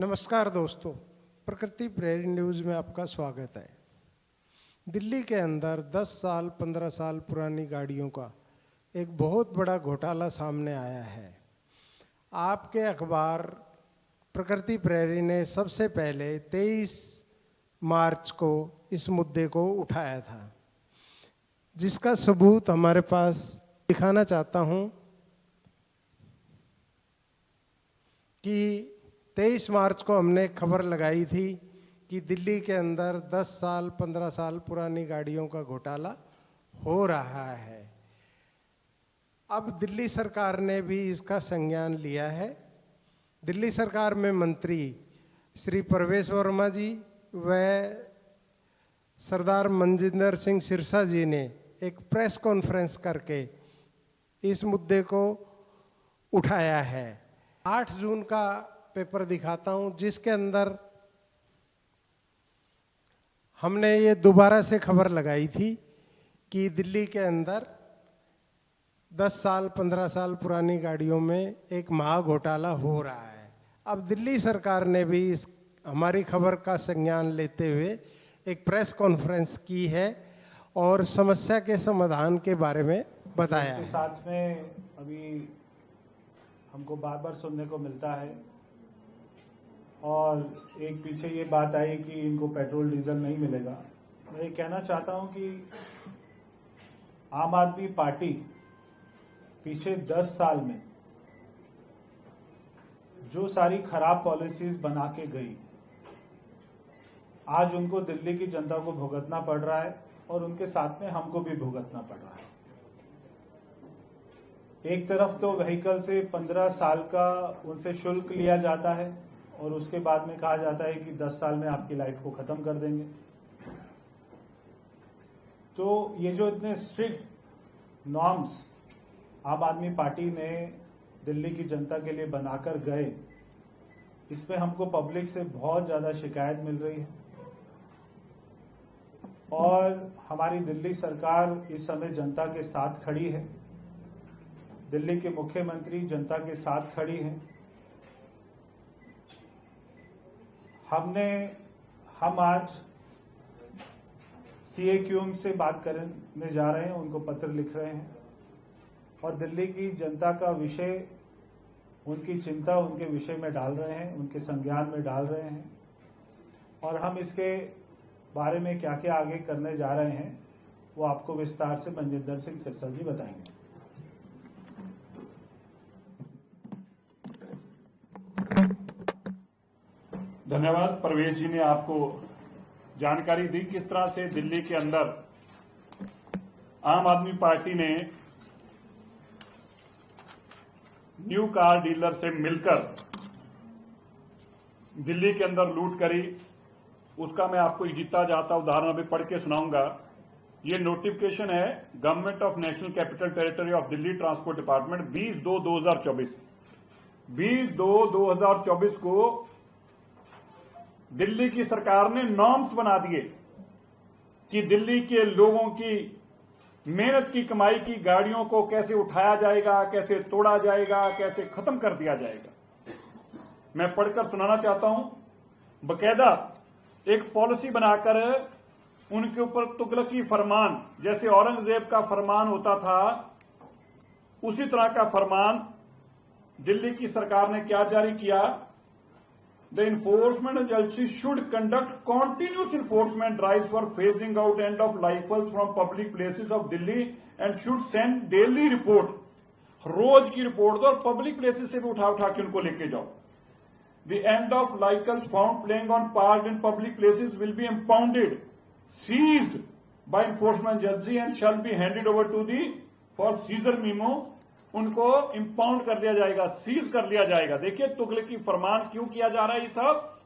नमस्कार दोस्तों, प्रकृति प्रेरी न्यूज़ में आपका स्वागत है। दिल्ली के अंदर 10 साल 15 साल पुरानी गाड़ियों का एक बहुत बड़ा घोटाला सामने आया है। आपके अखबार प्रकृति प्रेरी ने सबसे पहले 23 मार्च को इस मुद्दे को उठाया था, जिसका सबूत हमारे पास दिखाना चाहता हूं कि 23 मार्च को हमने खबर लगाई थी कि दिल्ली के अंदर 10 साल 15 साल पुरानी गाड़ियों का घोटाला हो रहा है। अब दिल्ली सरकार ने भी इसका संज्ञान लिया है। दिल्ली सरकार में मंत्री श्री परवेश वर्मा जी व सरदार मनजिंदर सिंह सिरसा जी ने एक प्रेस कॉन्फ्रेंस करके इस मुद्दे को उठाया है। 8 जून का पेपर दिखाता हूं, जिसके अंदर हमने ये दोबारा से खबर लगाई थी कि दिल्ली के अंदर 10 साल 15 साल पुरानी गाड़ियों में एक महा घोटाला हो रहा है। अब दिल्ली सरकार ने भी इस हमारी खबर का संज्ञान लेते हुए एक प्रेस कॉन्फ्रेंस की है और समस्या के समाधान के बारे में बताया है। साथ में अभी हमको बार बार सुनने को मिलता है और एक पीछे ये बात आई कि इनको पेट्रोल डीजल नहीं मिलेगा। मैं ये कहना चाहता हूं कि आम आदमी पार्टी पीछे 10 साल में जो सारी खराब पॉलिसीज बना के गई, आज उनको दिल्ली की जनता को भुगतना पड़ रहा है और उनके साथ में हमको भी भुगतना पड़ रहा है। एक तरफ तो व्हीकल से 15 साल का उनसे शुल्क लिया जाता है और उसके बाद में कहा जाता है कि 10 साल में आपकी लाइफ को खत्म कर देंगे। तो ये जो इतने स्ट्रिक्ट नॉर्म्स आम आदमी पार्टी ने दिल्ली की जनता के लिए बनाकर गए, इस पे हमको पब्लिक से बहुत ज्यादा शिकायत मिल रही है और हमारी दिल्ली सरकार इस समय जनता के साथ खड़ी है। दिल्ली के मुख्यमंत्री जनता के साथ खड़ी हैं। हम आज CAQM से बात करने जा रहे हैं, उनको पत्र लिख रहे हैं और दिल्ली की जनता का विषय, उनकी चिंता उनके विषय में डाल रहे हैं, उनके संज्ञान में डाल रहे हैं और हम इसके बारे में क्या क्या आगे करने जा रहे हैं वो आपको विस्तार से मनजिंदर सिंह सिरसा जी बताएंगे। धन्यवाद। परवेश जी ने आपको जानकारी दी किस तरह से दिल्ली के अंदर आम आदमी पार्टी ने न्यू कार डीलर से मिलकर दिल्ली के अंदर लूट करी। उसका मैं आपको जीता जाता उदाहरण अभी पढ़ के सुनाऊंगा। ये नोटिफिकेशन है government of national capital territory of Delhi transport department 20/2/2024। 20/2/2024 को दिल्ली की सरकार ने नॉर्म्स बना दिए कि दिल्ली के लोगों की मेहनत की कमाई की गाड़ियों को कैसे उठाया जाएगा, कैसे तोड़ा जाएगा, कैसे खत्म कर दिया जाएगा। मैं पढ़कर सुनाना चाहता हूं। बकायदा एक पॉलिसी बनाकर उनके ऊपर तुगलकी फरमान, जैसे औरंगजेब का फरमान होता था, उसी तरह का फरमान दिल्ली की सरकार ने क्या जारी किया। The enforcement agency should conduct continuous enforcement drives for phasing out end of lifers from public places of Delhi and should send daily report। रोज की रिपोर्ट दो और पब्लिक प्लेसेस से भी उठा उठा के उनको लेके जाओ। The end of vehicles found playing on parked in public places will be impounded, seized by enforcement agency and shall be handed over to the for seizure memo। उनको इंपाउंड कर दिया जाएगा, सीज कर लिया जाएगा। देखिए तुगलकी फरमान क्यों किया जा रहा है। ये सब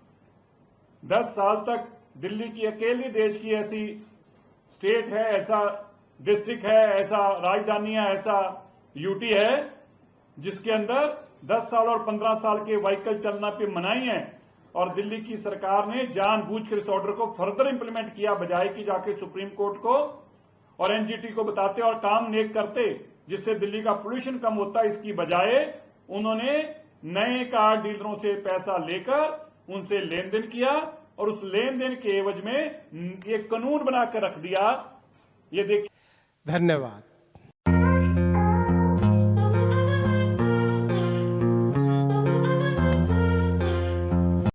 10 साल तक दिल्ली की अकेली देश की ऐसी स्टेट है, ऐसा डिस्ट्रिक्ट है, ऐसा राजधानी है, ऐसा यूटी है जिसके अंदर 10 साल और 15 साल के व्हीकल चलना पे मनाही है और दिल्ली की सरकार ने जानबूझकर इस ऑर्डर को फर्दर इंप्लीमेंट किया, बजाय कि जाके सुप्रीम कोर्ट को और एनजीटी को बताते और काम नेक करते जिससे दिल्ली का पोल्यूशन कम होता। इसकी बजाय उन्होंने नए कार डीलरों से पैसा लेकर उनसे लेन देन किया और उस लेन देन के एवज में ये कानून बनाकर रख दिया। ये देखिए। धन्यवाद।